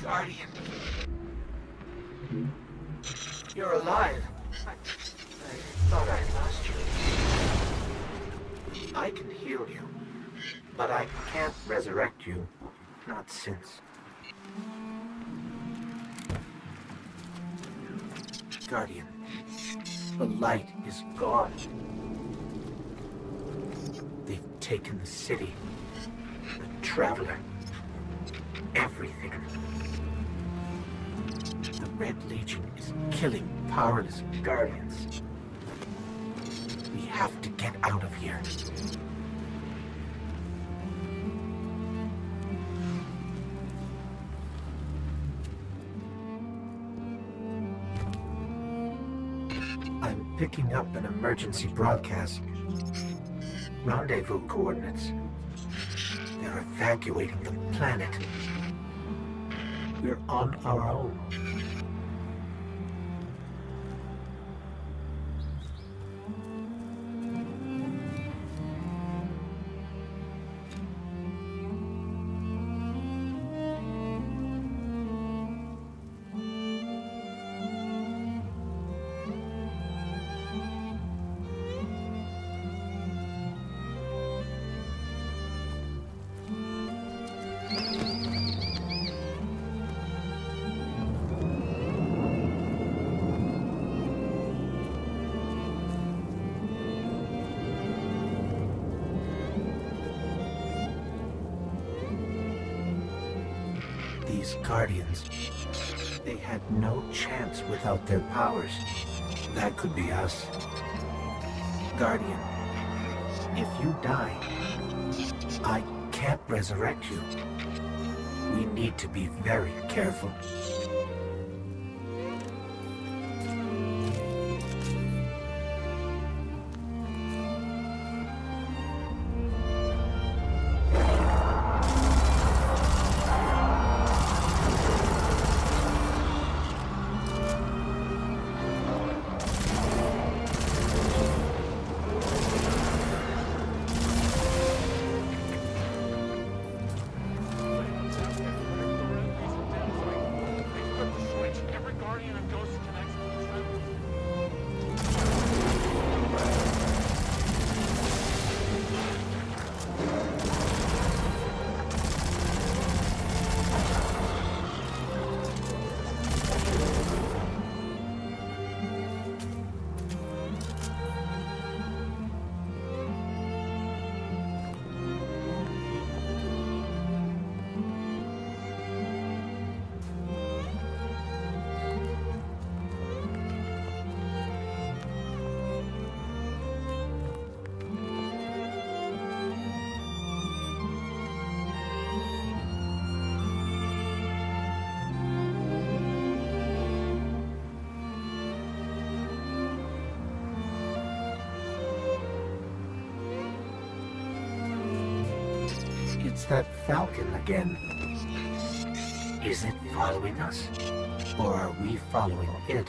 Guardian. You're alive. I thought I lost you. I can heal you, but I can't resurrect you. Not since. Guardian, the light is gone. They've taken the city, the Traveler, everything. The Red Legion is killing powerless Guardians. We have to get out of here. I'm picking up an emergency broadcast. Rendezvous coordinates. They're evacuating the planet. We're on our own. These Guardians, they had no chance without their powers. That could be us. Guardian, if you die, I can't resurrect you. We need to be very careful. It's that falcon again. Is it following us? Or are we following it?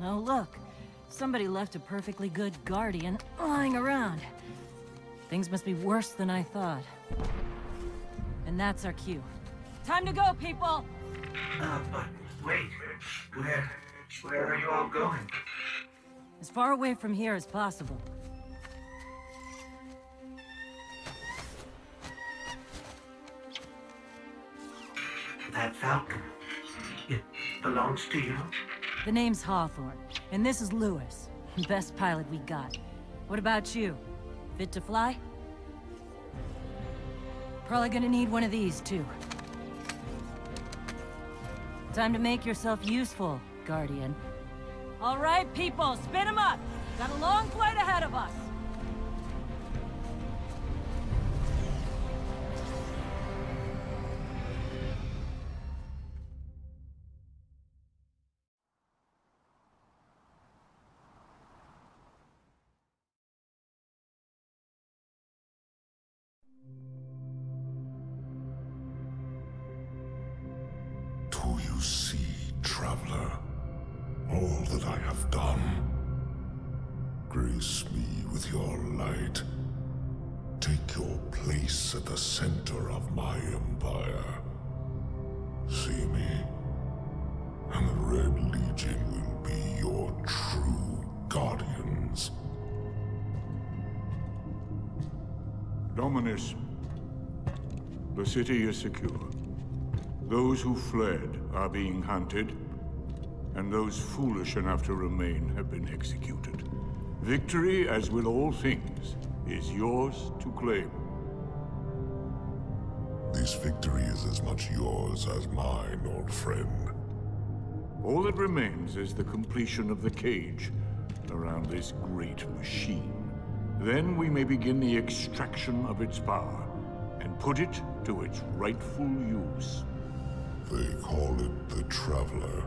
Oh, look. Somebody left a perfectly good Guardian lying around. Things must be worse than I thought. And that's our cue. Time to go, people! But wait. Where are you all going? As far away from here as possible. That falcon, it belongs to you? The name's Hawthorne, and this is Lewis. Best pilot we got. What about you? Fit to fly? Probably gonna need one of these, too. Time to make yourself useful, Guardian. All right, people, spin 'em up! Got a long flight ahead of us! Do you see, traveler, all that I have done? Grace me with your light. Take your place at the center of my empire. See me, and the Red Legion will be your true guardians. Dominus, the city is secure. Those who fled are being hunted, and those foolish enough to remain have been executed. Victory, as with all things, is yours to claim. This victory is as much yours as mine, old friend. All that remains is the completion of the cage around this great machine. Then we may begin the extraction of its power, and put it to its rightful use. They call it the Traveler.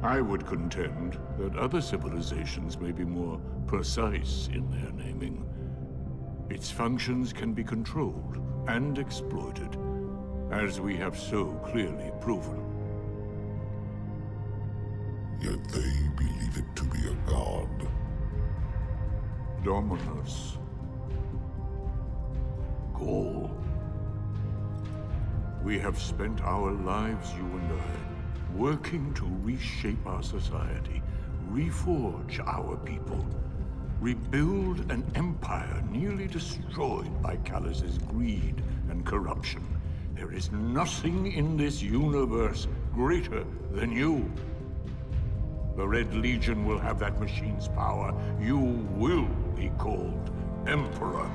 I would contend that other civilizations may be more precise in their naming. Its functions can be controlled and exploited, as we have so clearly proven. Yet they believe it to be a god. Dominus. Gaul. We have spent our lives, you and I, working to reshape our society, reforge our people, rebuild an empire nearly destroyed by Callus's greed and corruption. There is nothing in this universe greater than you. The Red Legion will have that machine's power. You will be called Emperor.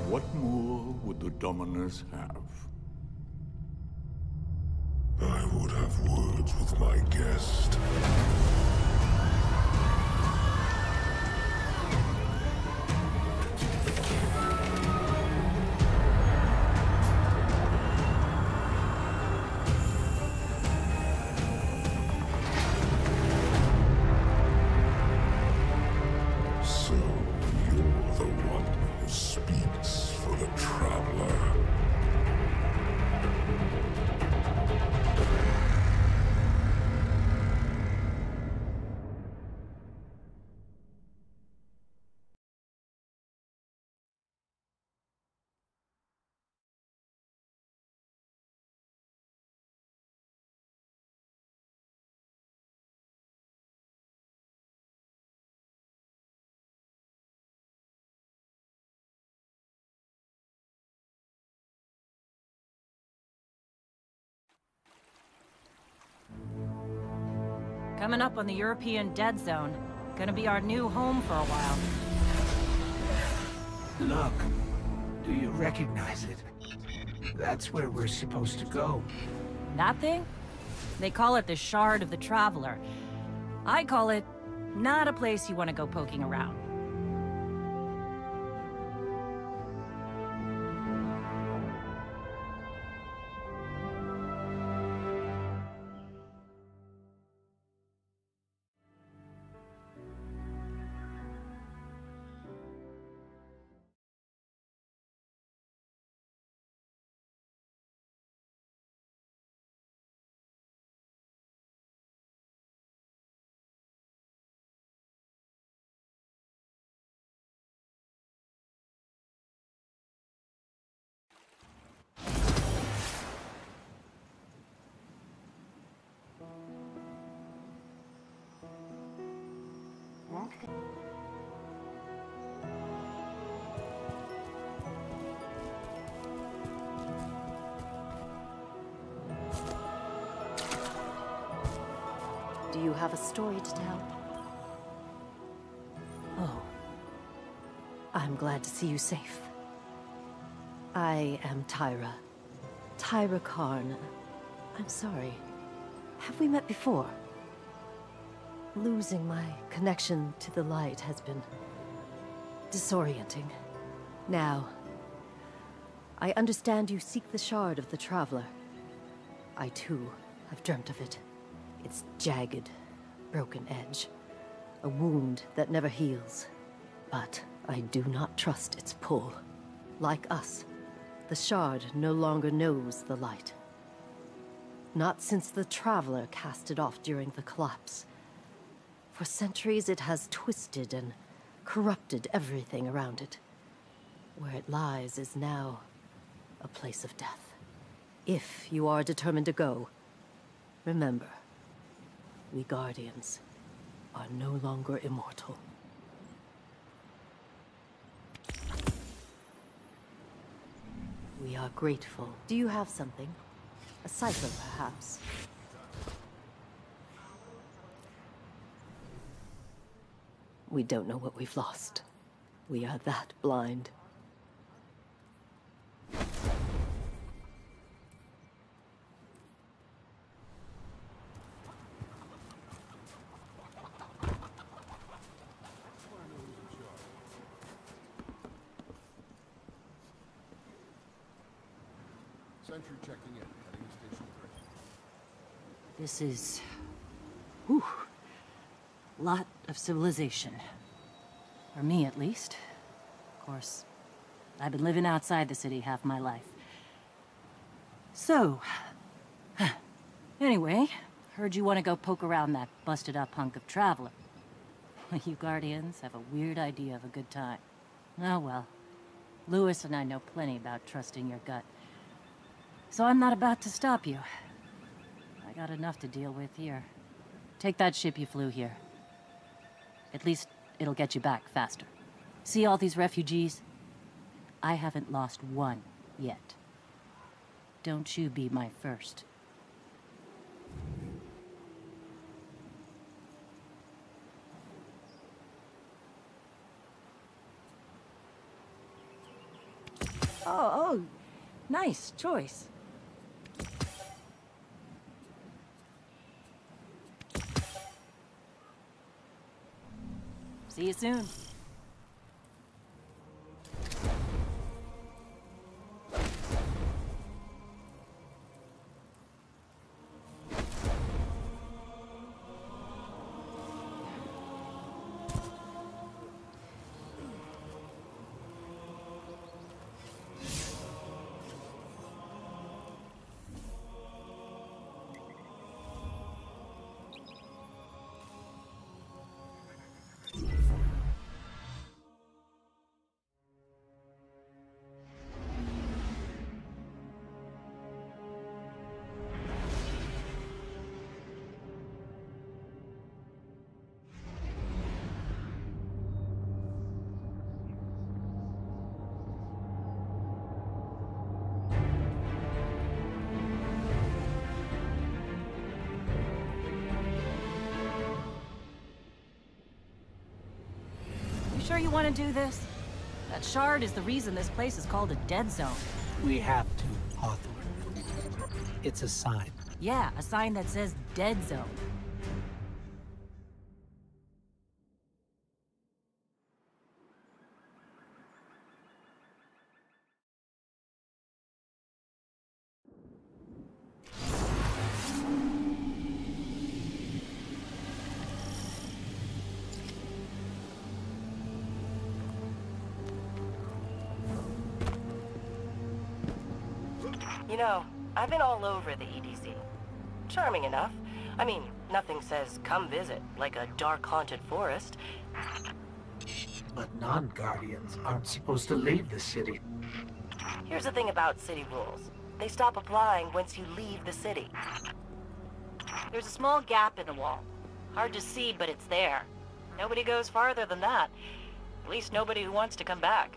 What more would the Dominus have? I would have words with my guest. So, you're the one who speaks for the Traveler. Coming up on the European Dead Zone. Gonna be our new home for a while. Look, do you recognize it? That's where we're supposed to go. That thing? They call it the Shard of the Traveler. I call it not a place you want to go poking around. Do you have a story to tell? I'm glad to see you safe. I am Tyra. Tyra Karn. I'm sorry. Have we met before? Losing my connection to the light has been disorienting. Now, I understand you seek the shard of the Traveler. I too have dreamt of it. Its jagged, broken edge. A wound that never heals. But I do not trust its pull. Like us, the shard no longer knows the light. Not since the Traveler cast it off during the collapse. For centuries it has twisted and corrupted everything around it. Where it lies is now a place of death. If you are determined to go, remember, we Guardians are no longer immortal. We are grateful. Do you have something? A cipher, perhaps? We don't know what we've lost. We are that blind. Sentry checking in, heading to Station 3. This is... whew. Lot of civilization. For me, at least. Of course, I've been living outside the city half my life. So... anyway, heard you want to go poke around that busted-up hunk of Traveler. You Guardians have a weird idea of a good time. Oh well. Lewis and I know plenty about trusting your gut. So I'm not about to stop you. I got enough to deal with here. Take that ship you flew here. At least it'll get you back faster. See all these refugees? I haven't lost one yet. Don't you be my first. Oh, nice choice. See you soon. Sure you want to do this? That shard is the reason this place is called a dead zone. We have to, Hawthorne. It's a sign. Yeah, a sign that says dead zone. You know, I've been all over the EDZ. Charming enough. I mean, nothing says come visit, like a dark haunted forest. But non-Guardians aren't supposed to leave the city. Here's the thing about city rules. They stop applying once you leave the city. There's a small gap in the wall. Hard to see, but it's there. Nobody goes farther than that. At least nobody who wants to come back.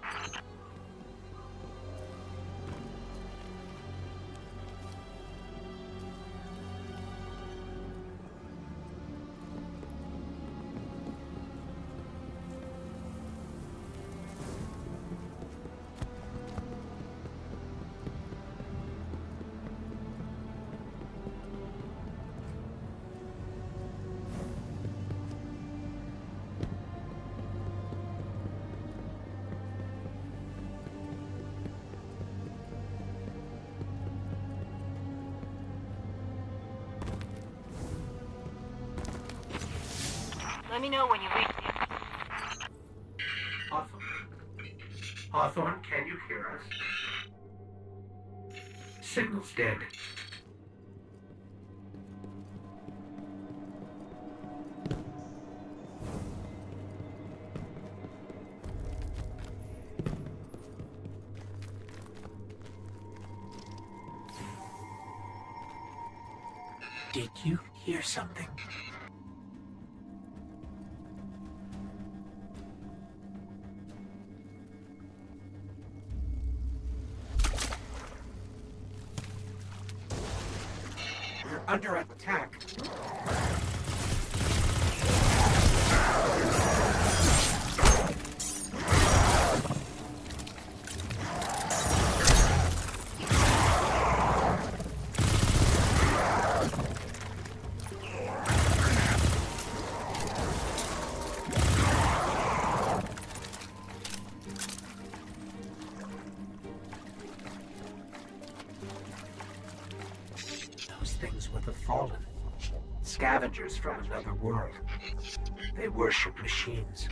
Let me know when you reach the... Hawthorne? Hawthorne, can you hear us? Signal's dead. Did you hear something? We're under attack. Things were the Fallen. Scavengers from another world. They worship machines.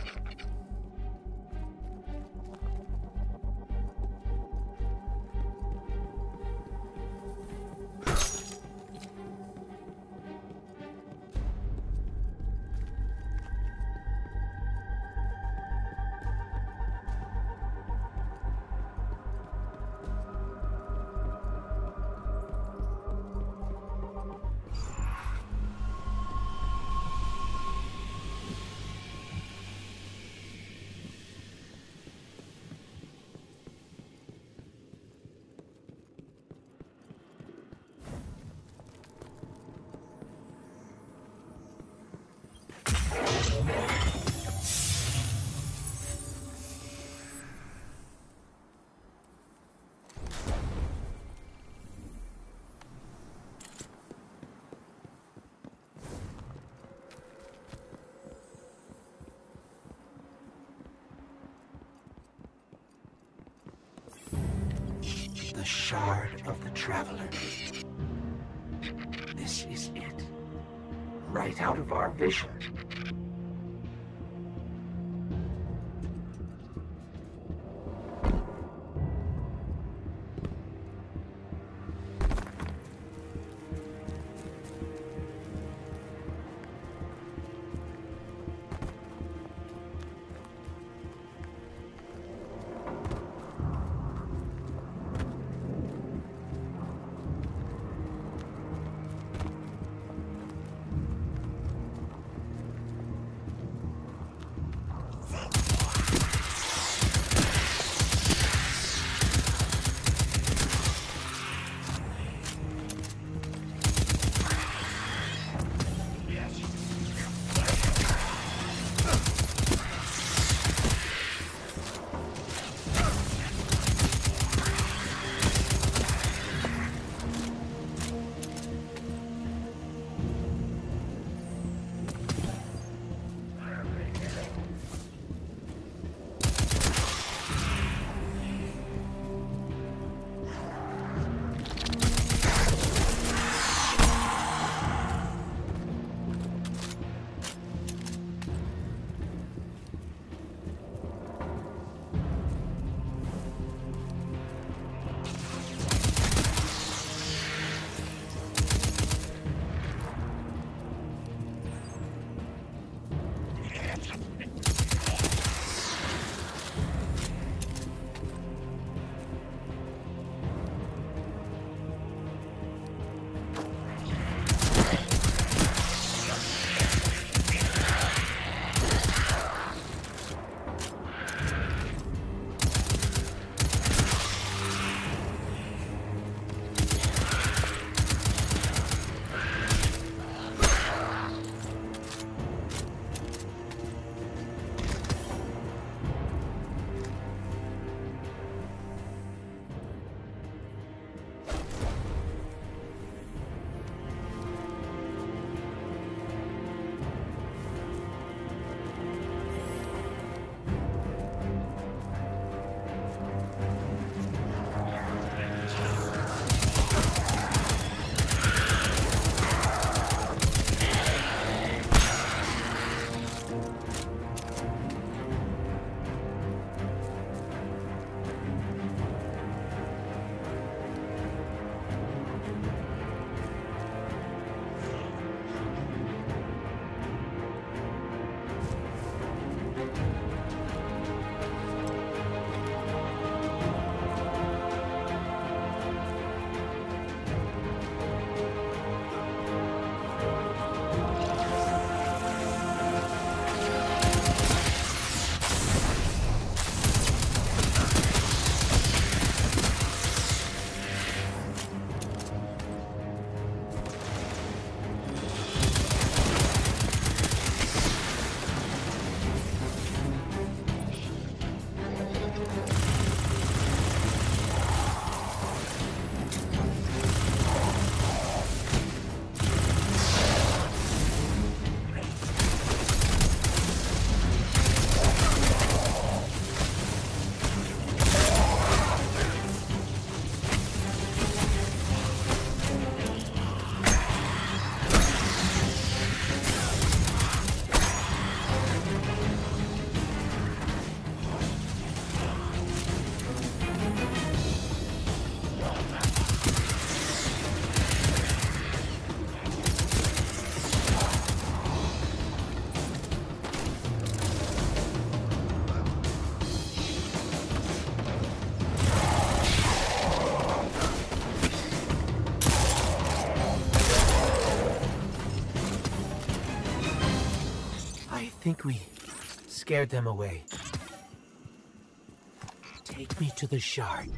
The Shard of the Traveler. This is it. Right out of our vision. think we scared them away. Take me to the shard.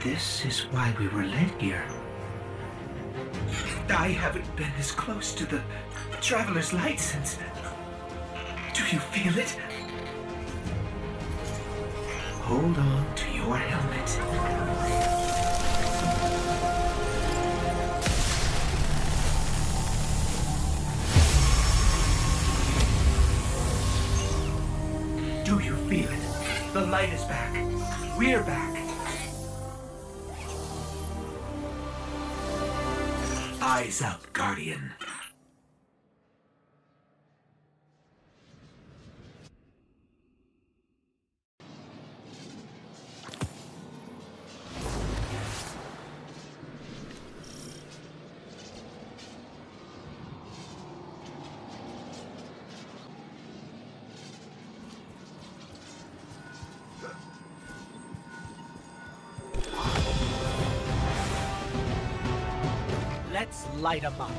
This is why we were led here. I haven't been this close to the Traveler's Light since... Do you feel it? Hold on to your helmet. Do you feel it? The light is back. We're back. Eyes up, Guardian. Let's light 'em up.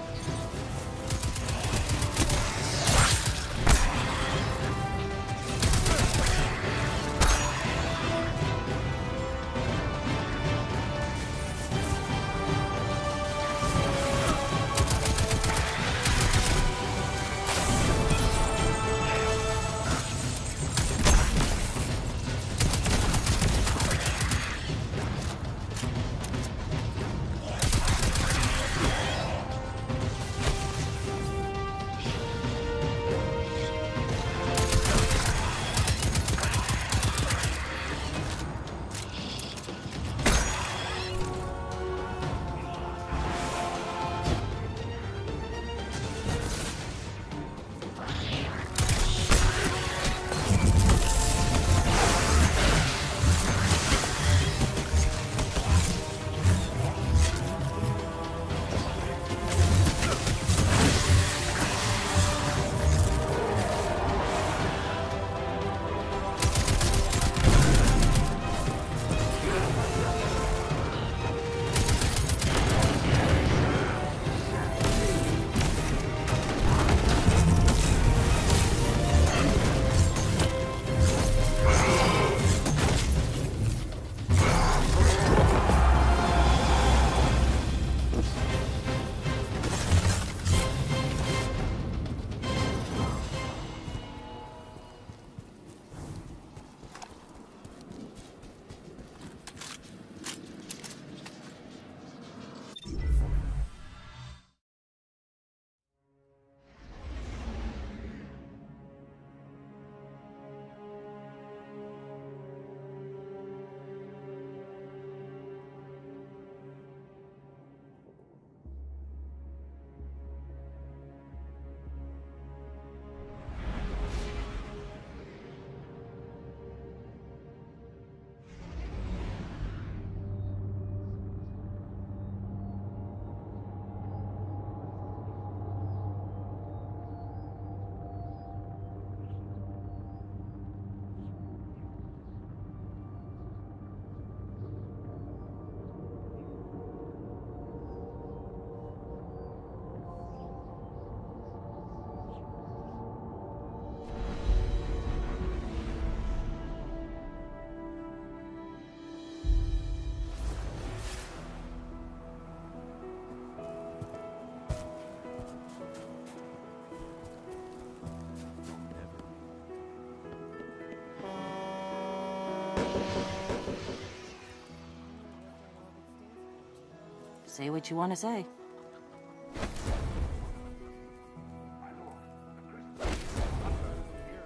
Say what you want to say.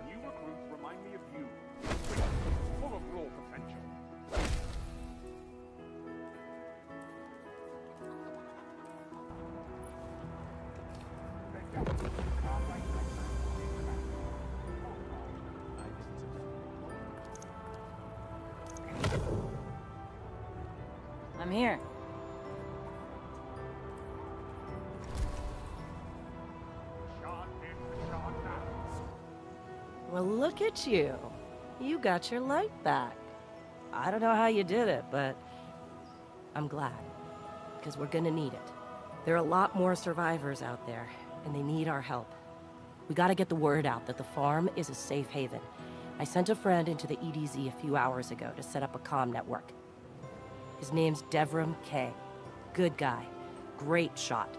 New recruits remind me of you. Full of raw potential. I'm here. Well, look at you. You got your light back. I don't know how you did it, but I'm glad. Because we're gonna need it. There are a lot more survivors out there, and they need our help. We gotta get the word out that the farm is a safe haven. I sent a friend into the EDZ a few hours ago to set up a comm network. His name's Devram K. Good guy. Great shot.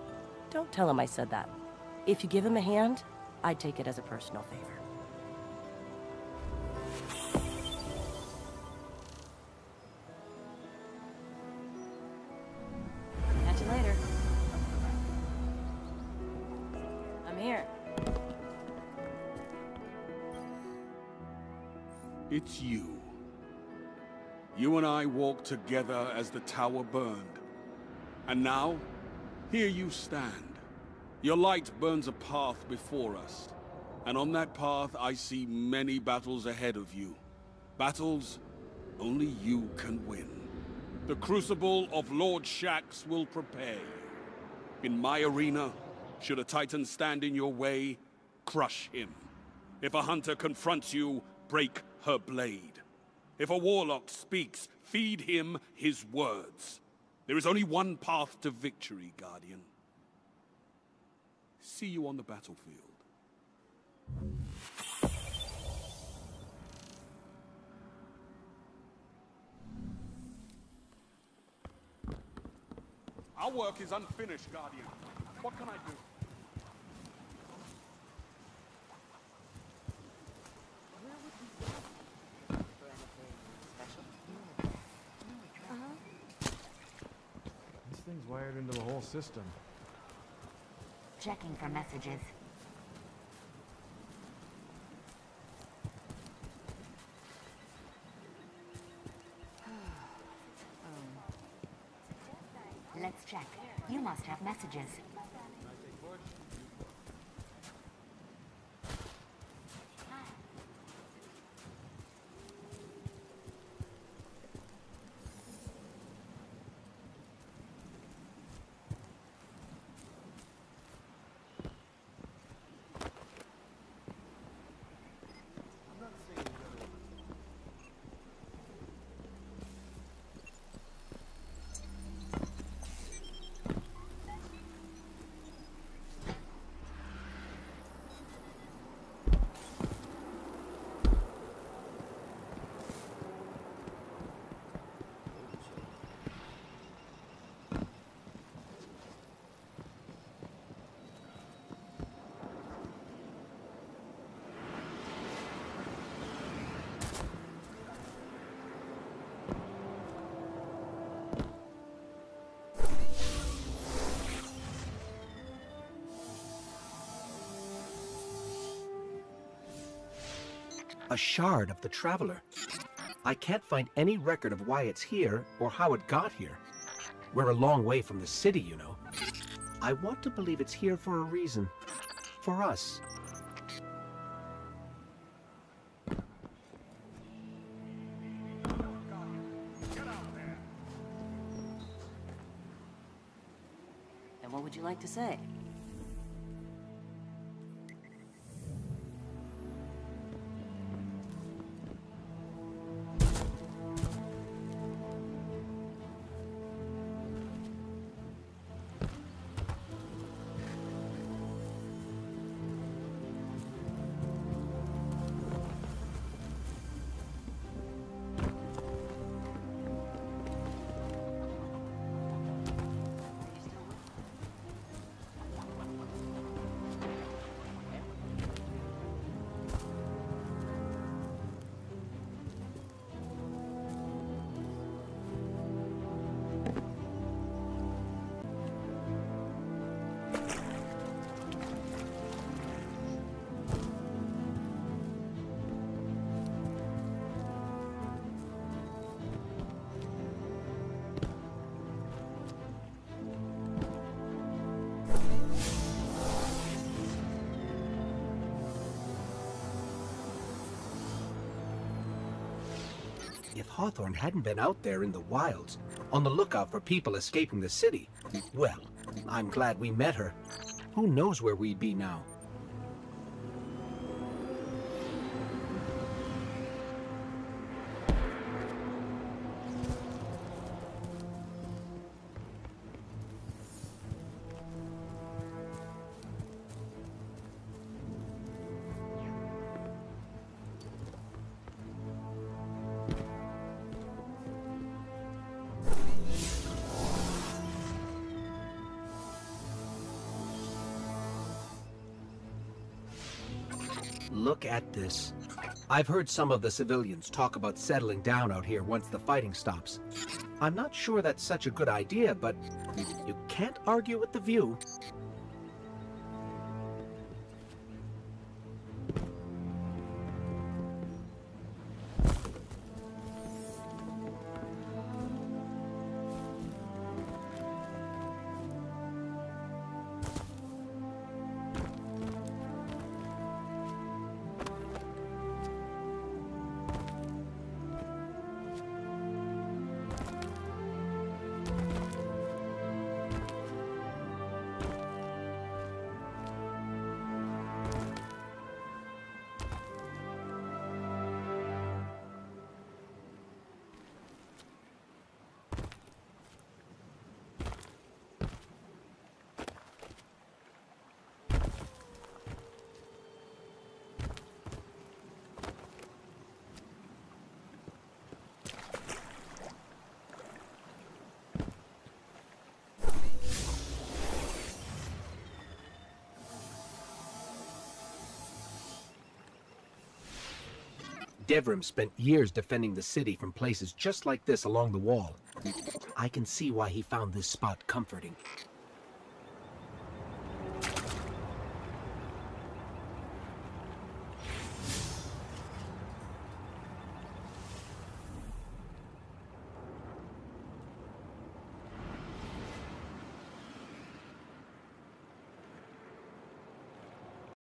Don't tell him I said that. If you give him a hand, I'd take it as a personal favor. Catch you later. I'm here. It's you. You and I walked together as the tower burned. And now, here you stand. Your light burns a path before us. And on that path, I see many battles ahead of you. Battles only you can win. The crucible of Lord Shaxx will prepare you. In my arena, should a Titan stand in your way, crush him. If a hunter confronts you, break her blade. If a warlock speaks, feed him his words. There is only one path to victory, Guardian. See you on the battlefield. Our work is unfinished, Guardian. What can I do? This thing's wired into the whole system. Checking for messages. Let's check. You must have messages. A shard of the Traveler. I can't find any record of why it's here or how it got here. We're a long way from the city, you know. I want to believe it's here for a reason. For us. And what would you like to say? If Hawthorne hadn't been out there in the wilds, on the lookout for people escaping the city, well, I'm glad we met her. Who knows where we'd be now? Look at this. I've heard some of the civilians talk about settling down out here once the fighting stops. I'm not sure that's such a good idea, but you can't argue with the view. Devrim spent years defending the city from places just like this along the wall. I can see why he found this spot comforting.